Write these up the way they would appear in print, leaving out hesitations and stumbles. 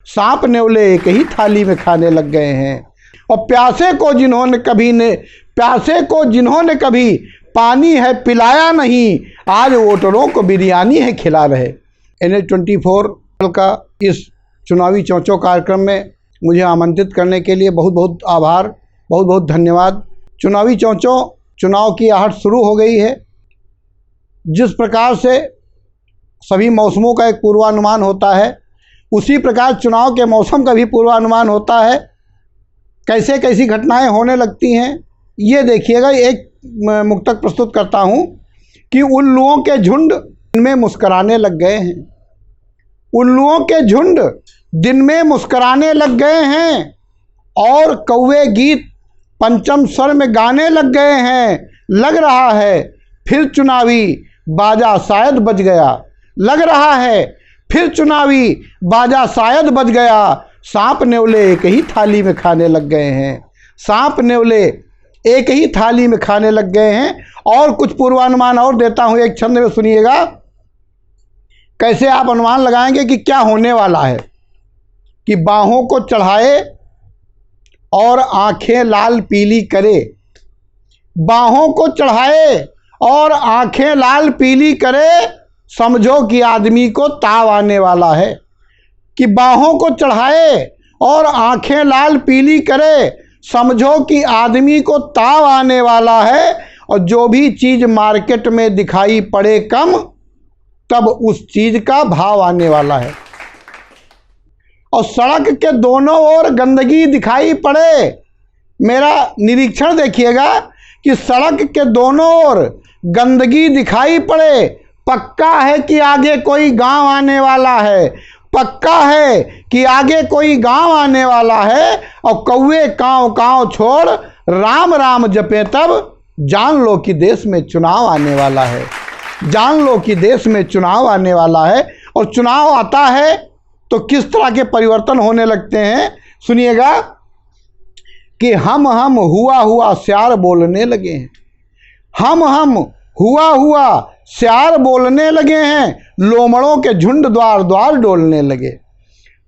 सांप नेवले एक ही थाली में खाने लग गए हैं। और प्यासे को जिन्होंने कभी पानी है पिलाया नहीं, आज वोटरों को बिरयानी है खिला रहे। NH24 का इस चुनावी चौंचो कार्यक्रम में मुझे आमंत्रित करने के लिए बहुत बहुत आभार, बहुत बहुत धन्यवाद। चुनावी चौंचो, चुनाव की आहट शुरू हो गई है। जिस प्रकार से सभी मौसमों का एक पूर्वानुमान होता है, उसी प्रकार चुनाव के मौसम का भी पूर्वानुमान होता है। कैसे कैसी घटनाएं होने लगती हैं, ये देखिएगा। एक मुक्तक प्रस्तुत करता हूँ कि उल्लुओं के झुंड दिन में मुस्कराने लग गए हैं। उल्लुओं के झुंड दिन में मुस्कराने लग गए हैं और कौवे गीत पंचम स्वर में गाने लग गए हैं। लग रहा है फिर चुनावी बाजा शायद बज गया। लग रहा है फिर चुनावी बाजा शायद बज गया। सांप नेवले एक ही थाली में खाने लग गए हैं। सांप नेवले एक ही थाली में खाने लग गए हैं। और कुछ पूर्वानुमान और देता हूं, एक छंद में सुनिएगा। कैसे आप अनुमान लगाएंगे कि क्या होने वाला है। कि बाहों को चढ़ाए और आंखें लाल पीली करे। बाहों को चढ़ाए और आंखें लाल पीली करे, समझो कि आदमी को ताव आने वाला है। कि बाहों को चढ़ाए और आंखें लाल पीली करे, समझो कि आदमी को ताव आने वाला है। और जो भी चीज़ मार्केट में दिखाई पड़े कम, तब उस चीज़ का भाव आने वाला है। और सड़क के दोनों ओर गंदगी दिखाई पड़े। मेरा निरीक्षण देखिएगा कि सड़क के दोनों ओर गंदगी दिखाई पड़े, पक्का है कि आगे कोई गांव आने वाला है। पक्का है कि आगे कोई गांव आने वाला है। और कौवे कांव कांव छोड़ राम राम जपे, तब जान लो कि देश में चुनाव आने वाला है। जान लो कि देश में चुनाव आने वाला है। और चुनाव आता है तो किस तरह के परिवर्तन होने लगते हैं, सुनिएगा। कि हम हुआ श्यार बोलने लगे हैं। हम हुआ श्यार बोलने लगे हैं, लोमड़ों के झुंड द्वार द्वार डोलने लगे।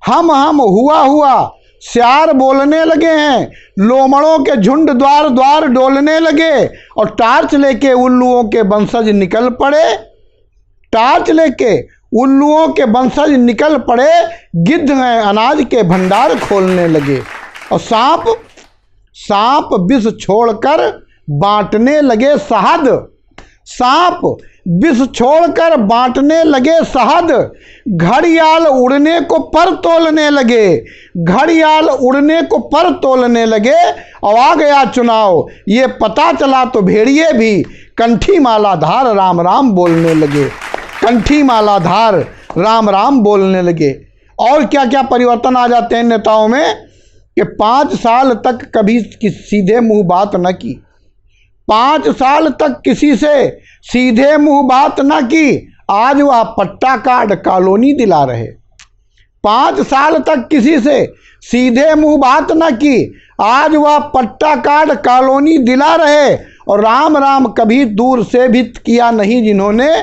हम हुआ श्यार बोलने लगे हैं, लोमड़ों के झुंड द्वार द्वार डोलने लगे। और टार्च लेके उल्लुओं के वंशज निकल पड़े। टार्च लेके उल्लुओं के वंशज निकल पड़े, गिद्ध हैं अनाज के भंडार खोलने लगे। और सांप विष छोड़कर बांटने लगे शहद। सांप विष छोड़कर बांटने लगे शहद। घड़ियाल उड़ने को पर तोलने लगे। घड़ियाल उड़ने को पर तोलने लगे। और आ गया चुनाव, ये पता चला तो भेड़िए भी कंठी मालाधार राम राम बोलने लगे। कंठी मालाधार राम राम बोलने लगे। और क्या क्या परिवर्तन आ जाते हैं नेताओं में कि 5 साल तक कभी सीधे मुंह बात न की। 5 साल तक किसी से सीधे मुंह बात न की, आज वह पट्टा कार्ड कॉलोनी दिला रहे। 5 साल तक किसी से सीधे मुंह बात न की, आज वह पट्टा कार्ड कॉलोनी दिला रहे। और राम राम कभी दूर से भी किया नहीं जिन्होंने,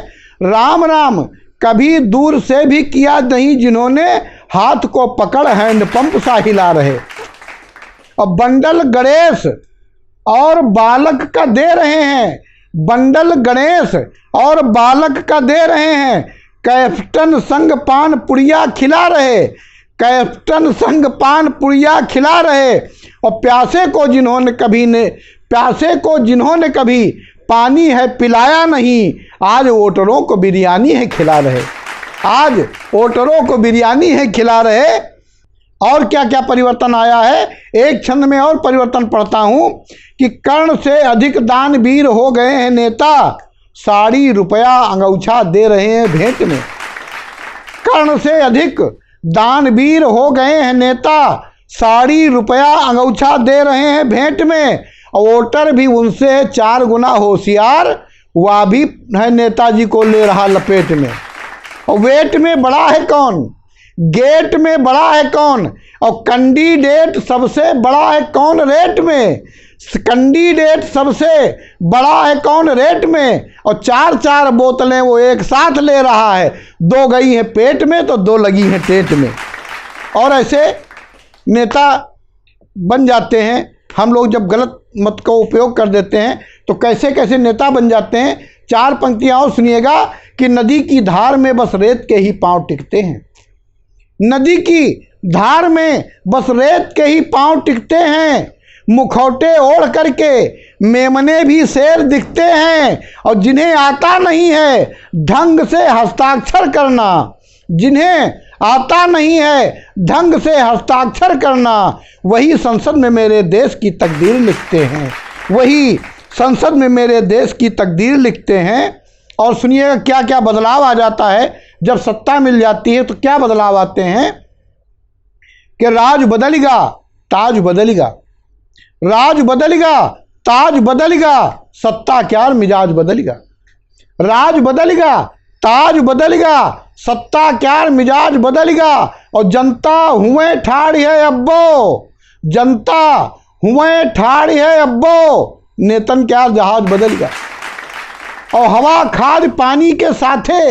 राम राम कभी दूर से भी किया नहीं जिन्होंने, हाथ को पकड़ हैंडपंप सा हिला रहे। और बंडल गणेश और बालक का दे रहे हैं। बंडल गणेश और बालक का दे रहे हैं। कैप्टन संग पान पुड़िया खिला रहे। कैप्टन संग पान पुड़िया खिला रहे। और प्यासे को जिन्होंने कभी पानी है पिलाया नहीं, आज वोटरों को बिरयानी है खिला रहे। आज वोटरों को बिरयानी है खिला रहे। और क्या क्या परिवर्तन आया है, एक छंद में और परिवर्तन पढ़ता हूं कि कर्ण से अधिक दानवीर हो गए हैं नेता, साड़ी रुपया अंगूछा दे रहे हैं भेंट में। कर्ण से अधिक दानवीर हो गए हैं नेता, साड़ी रुपया अंगूछा दे रहे हैं भेंट में। और वोटर भी उनसे 4 गुना होशियार, वह भी है नेताजी को ले रहा लपेट में। और वेट में बड़ा है कौन, गेट में बड़ा है कौन, और कैंडिडेट सबसे बड़ा है कौन रेट में। कैंडिडेट सबसे बड़ा है कौन रेट में। और 4-4 बोतलें वो एक साथ ले रहा है, 2 गई हैं पेट में तो 2 लगी हैं टेट में। और ऐसे नेता बन जाते हैं। हम लोग जब गलत मत का उपयोग कर देते हैं तो कैसे कैसे नेता बन जाते हैं। 4 पंक्तियां और सुनिएगा कि नदी की धार में बस रेत के ही पांव टिकते हैं। नदी की धार में बस रेत के ही पांव टिकते हैं। मुखौटे ओढ़ करके मेमने भी शेर दिखते हैं। और जिन्हें आता नहीं है ढंग से हस्ताक्षर करना, जिन्हें आता नहीं है ढंग से हस्ताक्षर करना, वही संसद में मेरे देश की तकदीर लिखते हैं। वही संसद में मेरे देश की तकदीर लिखते हैं। और सुनिएगा क्या क्या बदलाव आ जाता है जब सत्ता मिल जाती है। तो क्या बदलाव आते हैं कि राज बदलेगा, ताज बदलेगा, राज बदलेगा, ताज बदलेगा, सत्ता क्या मिजाज बदलेगा। राज बदलेगा, ताज बदलेगा, सत्ता क्या मिजाज बदलेगा। और जनता हुए ठाड़ी है अब्बो, जनता हुए ठाड़ी है अब्बो, नेतन क्या जहाज बदलेगा। और हवा खाद पानी के साथे,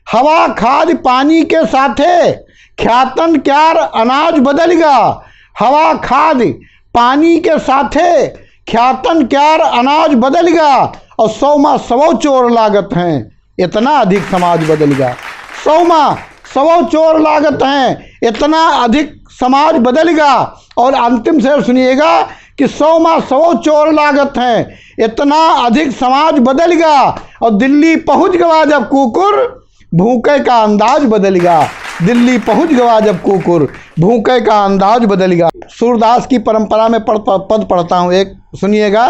हवा खाद पानी के साथे, ख्यातन क्या अनाज बदलेगा। हवा खाद पानी के साथे, ख्यातन क्या अनाज बदलेगा। और 100 माह 100 चोर लागत हैं, इतना अधिक समाज बदलेगा। 100 माह 100 चोर लागत हैं, इतना अधिक समाज बदलेगा। और अंतिम शेर सुनिएगा कि 100 माह 100 चोर लागत हैं, इतना अधिक समाज बदलेगा। और दिल्ली पहुंच गया जब कुकुर, भूखे का अंदाज बदलेगा। दिल्ली पहुंच गया जब कुकुर, भूखे का अंदाज बदलेगा। सूरदास की परंपरा में पद पढ़ता हूँ एक, सुनिएगा,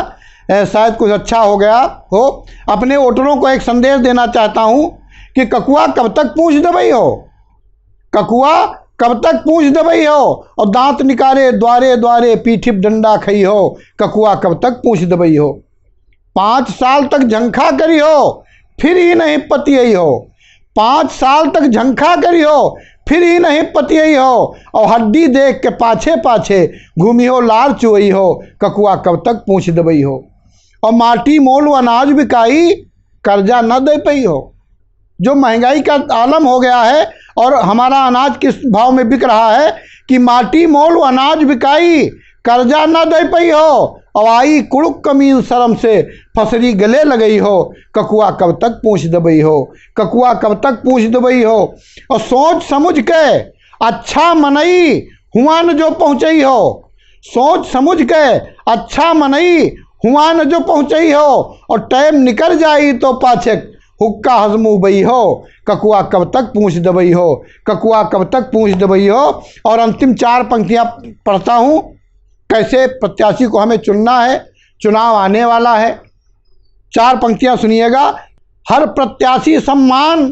शायद कुछ अच्छा हो गया हो। अपने वोटरों को एक संदेश देना चाहता हूँ कि ककुआ कब तक पूंछ दबाई हो, ककुआ कब तक पूंछ दबाई हो। और दांत निकारे द्वारे द्वारे पीठिप डंडा खई हो, ककुआ कब तक पूंछ दबाई हो। 5 साल तक झंखा करी हो, फिर ही नहीं पतियई हो। 5 साल तक झंखा करी हो, फिर ही नहीं पतियई हो। और हड्डी देख के पाछे पाछे घूमी हो, लार चुई हो, ककुआ कब तक पूंछ दबाई हो। और माटी मोल अनाज बिकाई, कर्जा न दे पाई हो। जो महंगाई का आलम हो गया है और हमारा अनाज किस भाव में बिक रहा है कि माटी मोल अनाज बिकाई, कर्जा न दे पाई हो। और आई कुड़ुक कमीन शर्म से फसरी गले लगई हो, ककुआ कब तक पूंछ दबाई हो, ककुआ कब तक पूंछ दबाई हो। और सोच समझ के अच्छा मनई हुआ न जो पहुँचई हो, सोच समझ के अच्छा मनई हुआ न जो पहुँचई हो। और टाइम निकल जाई तो पाछे हुक्का हजमू बई हो, ककुआ कब तक पूंछ दबाई हो, ककुआ कब तक पूंछ दबाई हो। और अंतिम 4 पंक्तियां पढ़ता हूं, कैसे प्रत्याशी को हमें चुनना है, चुनाव आने वाला है। 4 पंक्तियां सुनिएगा। हर प्रत्याशी सम्मान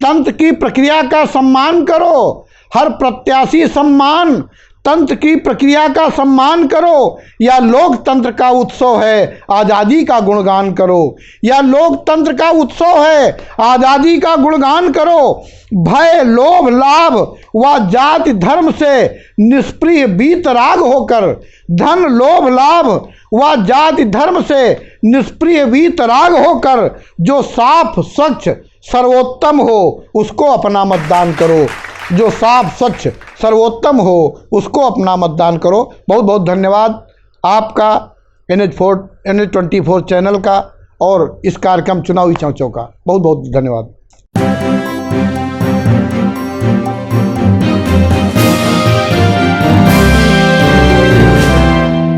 तंत्र की प्रक्रिया का सम्मान करो, हर प्रत्याशी सम्मान तंत्र की प्रक्रिया का सम्मान करो। या लोकतंत्र का उत्सव है, आज़ादी का गुणगान करो। या लोकतंत्र का उत्सव है, आज़ादी का गुणगान करो। भय लोभ लाभ व जाति धर्म से निष्प्रिय वीतराग होकर, धन लोभ लाभ व जाति धर्म से निष्प्रिय वीतराग होकर, जो साफ स्वच्छ सर्वोत्तम हो उसको अपना मतदान करो। जो साफ स्वच्छ सर्वोत्तम हो उसको अपना मतदान करो। बहुत बहुत धन्यवाद आपका NH24 चैनल का और इस कार्यक्रम चुनावी चौचों का। बहुत बहुत धन्यवाद।